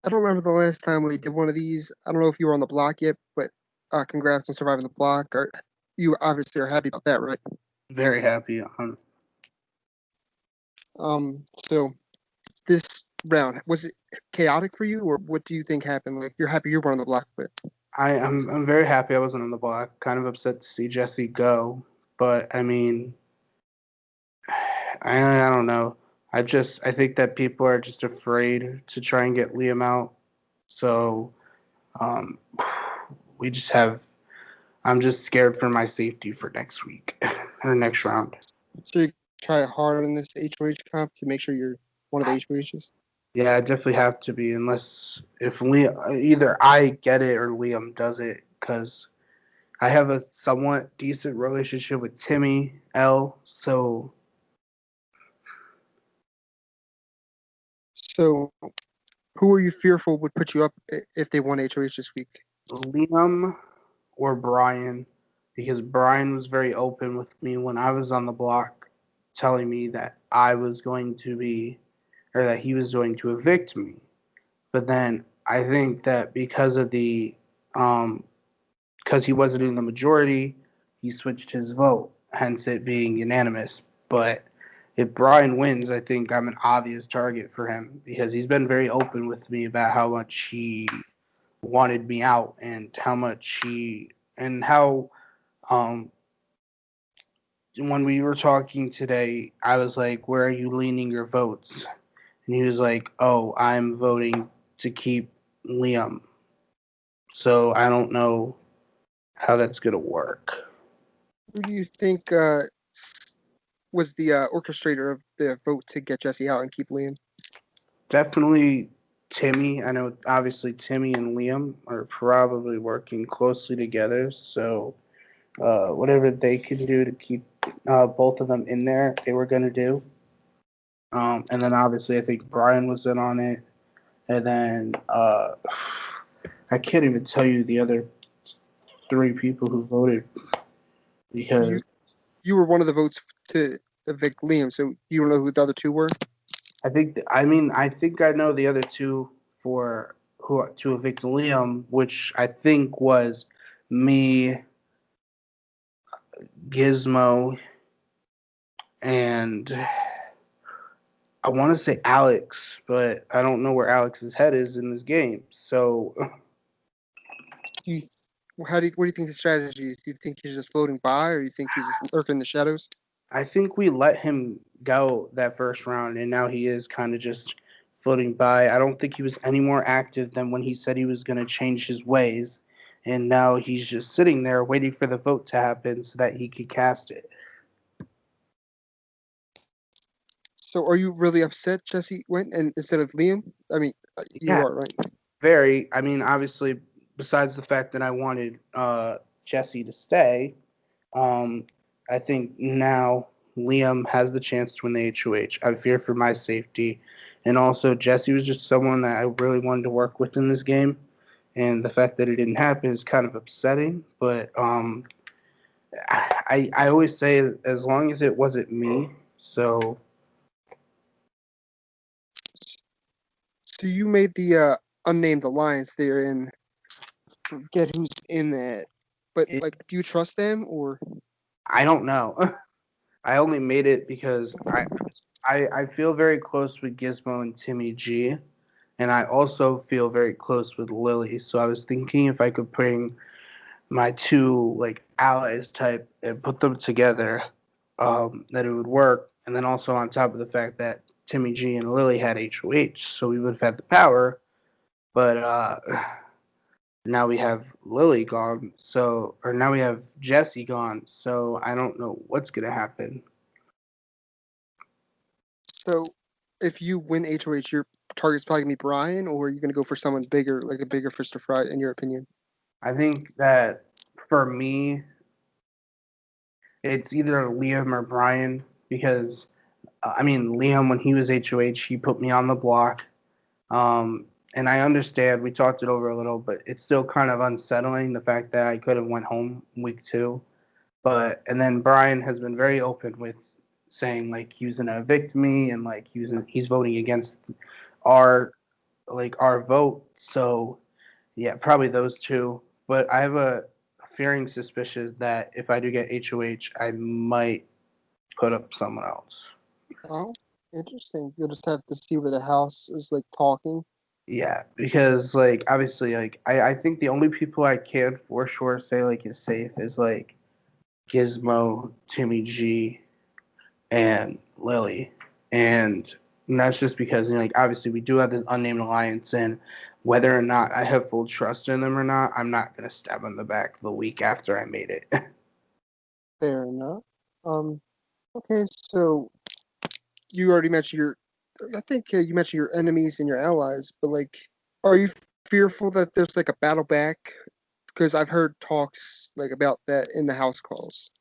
I don't remember the last time we did one of these. I don't know if you were on the block yet, but congrats on surviving the block. Or you obviously are happy about that, right? Very happy. So this round was it chaotic for you, or what do you think happened? Like you're happy you were on the block, but I'm very happy I wasn't on the block. Kind of upset to see Jesse go, but I mean, I don't know. I think that people are just afraid to try and get Liam out. So um, we just have. I'm just scared for my safety for next week or next round. so you're gonna try hard on this HOH comp to make sure you're one of the HOHs. Yeah, I definitely have to be unless if Liam either I get it or Liam does it because I have a somewhat decent relationship with Timmy L. So So who are you fearful would put you up if they won HOH this week? Liam or Brian, because Brian was very open with me when I was on the block, telling me that I was going to be or that he was going to evict me. But then I think that um because he wasn't in the majority, he switched his vote, hence it being unanimous. But if Brian wins, I think I'm an obvious target for him because he's been very open with me about how much he wanted me out and how much he and how um when we were talking today, I was like, "Where are you leaning your votes?" And he was like, "Oh, I'm voting to keep Liam." So I don't know how that's gonna work. Who do you think was the orchestrator of the vote to get Jesse out and keep Liam? Definitely Timmy. I know obviously Timmy and Liam are probably working closely together. So whatever they can do to keep both of them in there, they were gonna do. And then obviously I think Brian was in on it. And then I can't even tell you the other three people who voted You because you were one of the votes to evict Liam, so you don't know who the other two were. I think I know the other two for who to evict Liam, which I think was me, Gizmo, and I want to say Alex, but I don't know where Alex's head is in this game. So Do you, what do you think his strategy is? Do you think he's just floating by, or do you think he's just lurking in the shadows? I think we let him go that first round, and now he is kind of just floating by. I don't think he was any more active than when he said he was going to change his ways, and now he's just sitting there waiting for the vote to happen so that he could cast it. So are you really upset Jesse went and instead of Liam? I mean, you Yeah, are, right? very. I mean, obviously, besides the fact that I wanted Jesse to stay, um, I think now Liam has the chance to win the HOH. I fear for my safety. And also, Jesse was just someone that I really wanted to work with in this game. And the fact that it didn't happen is kind of upsetting. But I always say, as long as it wasn't me, so So you made the unnamed alliance there and forget who's in that. But it, like, do you trust them or I don't know. I only made it because I feel very close with Gizmo and Timmy G. And I also feel very close with Lily. So I was thinking if I could bring my two like allies type and put them together, that it would work. And then also on top of the fact that Timmy G and Lily had HOH, so we would have had the power. But now we have Lily gone, so or now we have Jesse gone. So I don't know what's gonna happen. so? If you win HOH, your target's probably gonna be Brian, or are you gonna go for someone bigger, like a bigger fish to fry, in your opinion? I think that for me, it's either Liam or Brian because I mean Liam when he was HOH, he put me on the block. And I understand we talked it over a little, but it's still kind of unsettling the fact that I could have went home week two. But and then Brian has been very open with saying like he was gonna evict me and like he's voting against our like our vote. So yeah, probably those two. But I have a fearing suspicion that if I do get HOH, I might put up someone else. Oh, interesting. You'll just have to see where the house is like talking. Yeah, because like obviously like I think the only people I can for sure say like is safe is like Gizmo, Timmy G, and Lily. And that's just because like obviously we do have this unnamed alliance, and whether or not I have full trust in them or not, I'm not gonna stab them in the back the week after I made it. Fair enough. Okay, so you already mentioned your, I think you mentioned your enemies and your allies, but like, are you fearful that there's like a battle back? Because I've heard talks like about that in the house calls.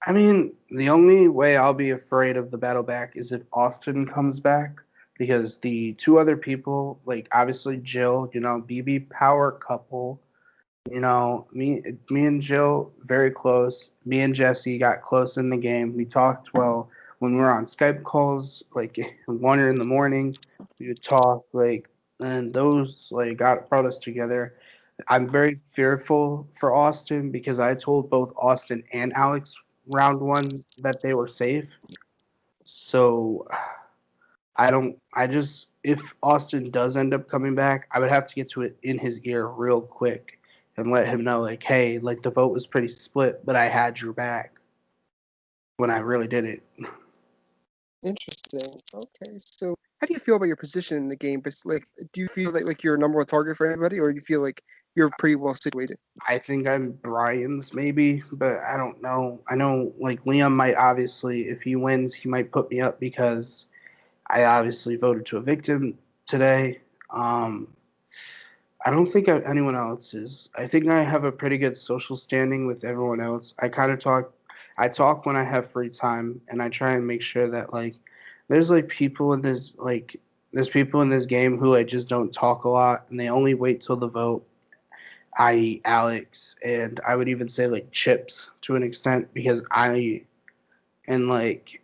I mean, the only way I'll be afraid of the battle back is if Austin comes back, because the two other people, like obviously Jill, BB power couple, me and Jill very close. Me and Jesse got close in the game. We talked well when we were on Skype calls, like 1 in the morning. We would talk like, and those like brought us together. I'm very fearful for Austin because I told both Austin and Alex round one that they were safe. So I don't. I just if Austin does end up coming back, I would have to get to it in his ear real quick and let him know, like, hey, like the vote was pretty split, but I had your back when I really did it. Interesting. Okay, so how do you feel about your position in the game? But like, do you feel like you're a number one target for anybody, or do you feel like you're pretty well situated? I think I'm Brian's maybe, but I don't know. I know like Liam might obviously, if he wins, he might put me up because I obviously voted to evict him today. Um, I don't think anyone else is. I think I have a pretty good social standing with everyone else. I talk when I have free time, and I try and make sure that like there's like people in this like there's people in this game who I just don't talk a lot, and they only wait till the vote. I.e., Alex, and I would even say like Chips to an extent because I and like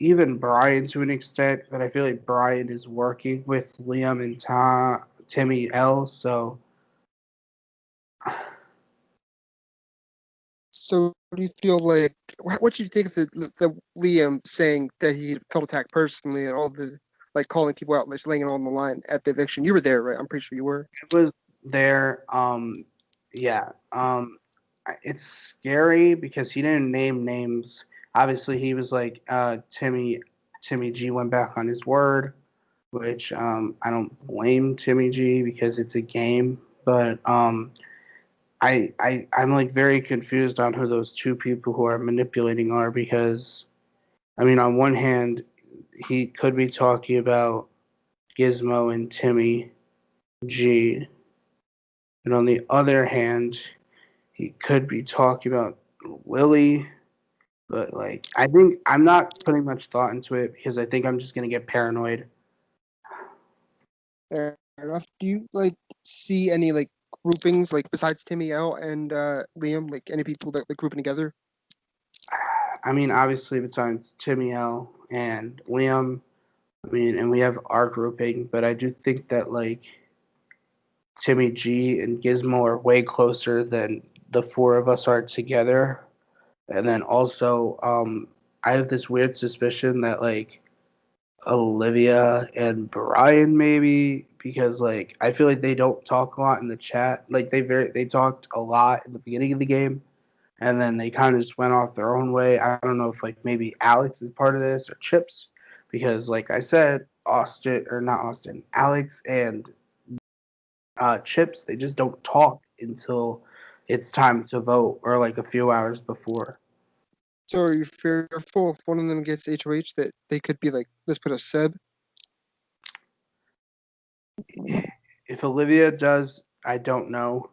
even Brian to an extent, but I feel like Brian is working with Liam and Timmy L. So So do you feel like what do you think of the Liam saying that he felt attacked personally and all the like calling people out, like laying it on the line at the eviction? You were there, right? I'm pretty sure you were. I was there. Yeah. It's scary because he didn't name names. Obviously, he was like, Timmy G went back on his word, which I don't blame Timmy G because it's a game. But I'm like very confused on who those two people who are manipulating are because I mean, on one hand, he could be talking about Gizmo and Timmy G, and on the other hand, he could be talking about Willie. But like, I think I'm not putting much thought into it because I think I'm just gonna get paranoid. Fair enough. Do you like see any like groupings like besides Timmy L and Liam, like any people that like grouping together? I mean, obviously, besides Timmy L and Liam, I mean, and we have our grouping, but I do think that like Timmy G and Gizmo are way closer than the four of us are together. And then also, I have this weird suspicion that like Olivia and Brian maybe because like I feel like they don't talk a lot in the chat. Like they talked a lot in the beginning of the game, and then they kind of just went off their own way. I don't know if like maybe Alex is part of this or Chips, because like I said, Austin or not Austin, Alex and Chips, they just don't talk until it's time to vote or like a few hours before. So are you fearful if one of them gets HOH that they could be like, let's put a Seb? If Olivia does, I don't know.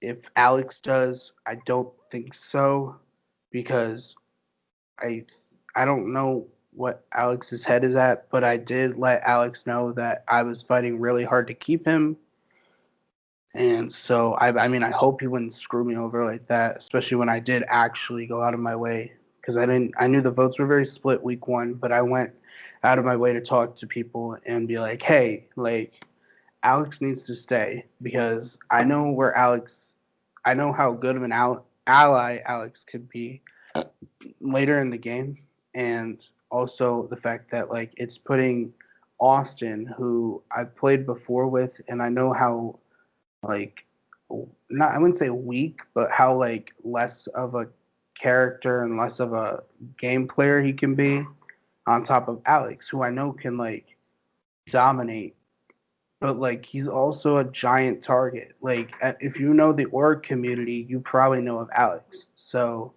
If Alex does, I don't think so because I I don't know what Alex's head is at, but I did let Alex know that I was fighting really hard to keep him. And so I mean I hope he wouldn't screw me over like that, especially when I did actually go out of my way because I knew the votes were very split week one, but I went out of my way to talk to people and be like, hey, like Alex needs to stay because I know how good of an ally Alex could be later in the game, and also the fact that like it's putting Austin, who I've played before with, and I know how like not I wouldn't say weak, but how like less of a character and less of a game player he can be on top of Alex, who I know can like dominate, but like he's also a giant target. Like if you know the org community, you probably know of Alex. So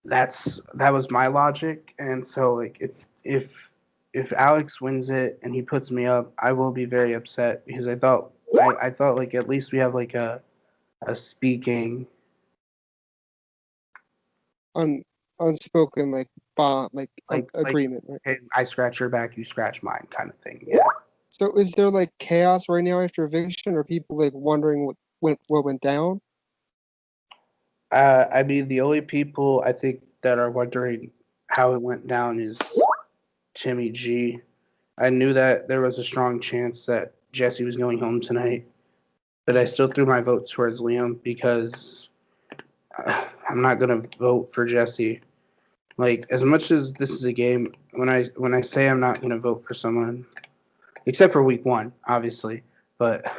that was my logic, and so like if Alex wins it and he puts me up, I will be very upset because I thought like at least we have like a speaking. Un unspoken like bond, like Like agreement, right? hey, I scratch your back, you scratch mine kind of thing. Yeah. So is there like chaos right now after eviction, or people like wondering what went down? I mean, the only people I think that are wondering how it went down is Timmy G. I knew that there was a strong chance that Jesse was going home tonight, but I still threw my vote towards Liam because I'm not gonna vote for Jesse. Like as much as this is a game, when I say I'm not gonna vote for someone, except for week one, obviously, but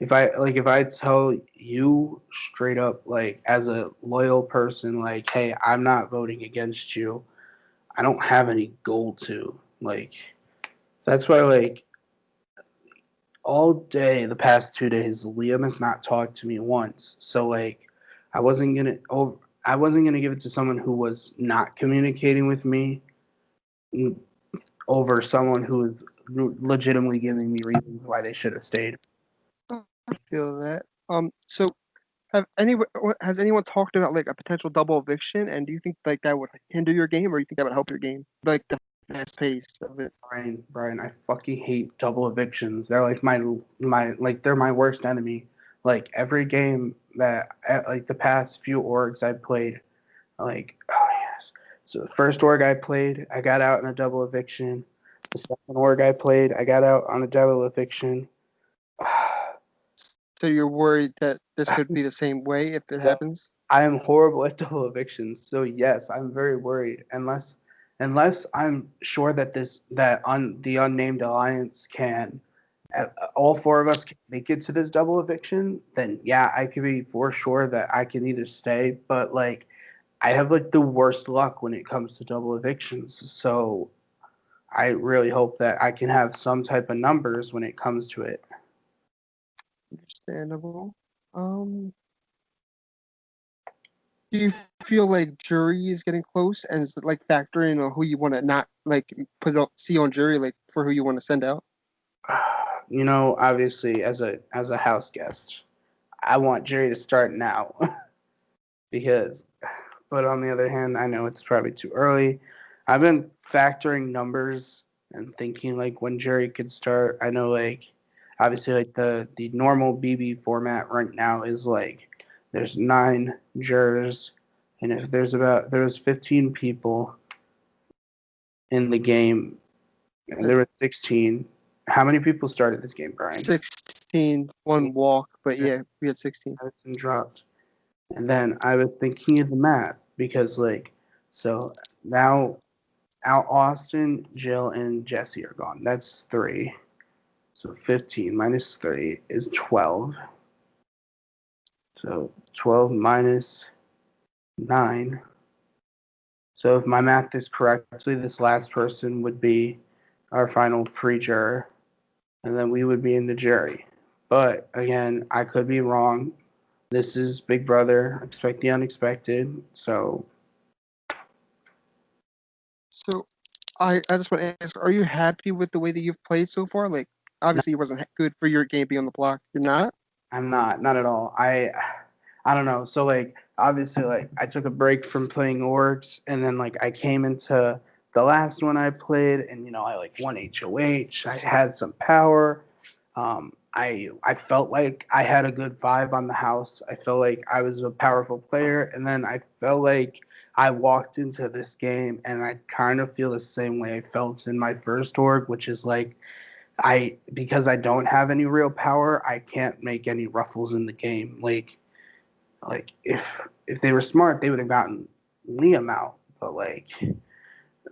if I tell you straight up like as a loyal person like hey I'm not voting against you, I don't have any goal to like that's why like all day the past 2 days Liam has not talked to me once, so like I wasn't gonna over I wasn't gonna give it to someone who was not communicating with me over someone who is legitimately giving me reasons why they should have stayed. I feel that. So has anyone talked about like a potential double eviction? And do you think like that would hinder your game, or you think that would help your game? Like the fast pace of it. Brian, I fucking hate double evictions. They're like they're my worst enemy. Like every game that like the past few orgs I played, like oh yes. So the first org I played, I got out in a double eviction. The second org I played, I got out on a double eviction. So you're worried that this could be the same way if it Yep. happens? I am horrible at double evictions. So yes, I'm very worried. Unless I'm sure that the unnamed alliance can all four of us can make it to this double eviction, then yeah, I could be for sure that I can either stay, but like I have like the worst luck when it comes to double evictions. So I really hope that I can have some type of numbers when it comes to it. Understandable. Do you feel like jury is getting close, and is it like factoring on who you want to not like see on jury, like for who you want to send out? You know, obviously as a house guest, I want Jerry to start now because but on the other hand, I know it's probably too early. I've been factoring numbers and thinking like when Jerry could start. I know like obviously like the normal BB format right now is like there's 9 jurors, and if there's 15 people in the game and there were 16. How many people started this game, Brian? 16, one walk, but yeah, we had 16. Madison dropped. And then I was thinking of the math because like so now Austin, Jill, and Jesse are gone. That's 3. So 15 minus 3 is 12. So 12 minus 9. So if my math is correctly, this last person would be our final pre-juror, and then we would be in the jury. But again, I could be wrong. This is Big Brother. Expect the unexpected. So So I just want to ask, are you happy with the way that you've played so far? Like, no, obviously, it wasn't good for your game being on the block. You're not? I'm not at all. I don't know. So like obviously like I took a break from playing orgs, and then like I came into the last one I played, and you know I like won HOH. I had some power. I felt like I had a good vibe on the house. I felt like I was a powerful player, and then I felt like I walked into this game and I kind of feel the same way I felt in my first org, which is like because I don't have any real power, I can't make any ruffles in the game. Like if they were smart, they would have gotten Liam out, but like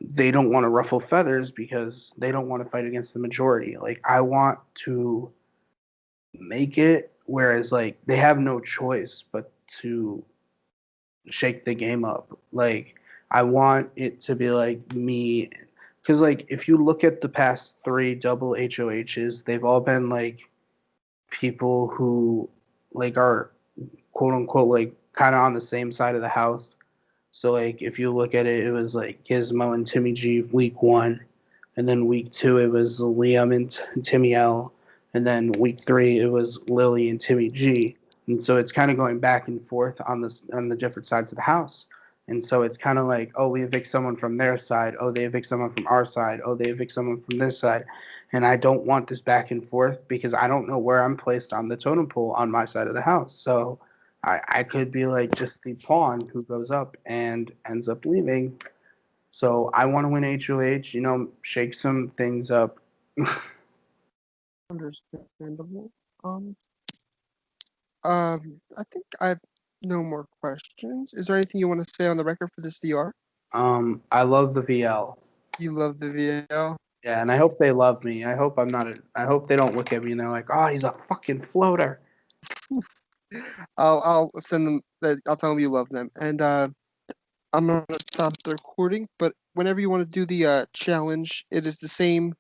they don't want to ruffle feathers because they don't want to fight against the majority. Like I want to make it whereas like they have no choice but to shake the game up. Like I want it to be like me because like if you look at the past three double HOHs, they've all been like people who like are quote unquote like kind of on the same side of the house. So like if you look at it, it was like Gizmo and Timmy G week one, and then week two it was Liam and Timmy L, and then week three it was Lily and Timmy G. And so it's kind of going back and forth on the different sides of the house. And so it's kind of like, oh, we evict someone from their side. Oh, they evict someone from our side. Oh, they evict someone from this side. And I don't want this back and forth because I don't know where I'm placed on the totem pole on my side of the house. So I could be like just the pawn who goes up and ends up leaving. So I want to win HOH, shake some things up. Understandable. I think I have no more questions. Is there anything you want to say on the record for this DR? I love the VL. You love the VL. Yeah, and I hope they love me. I hope I'm not. I hope they don't look at me and they're like, "Oh, he's a fucking floater." I'll send them that. I'll tell them you love them, and I'm gonna stop the recording. But whenever you want to do the challenge, it is the same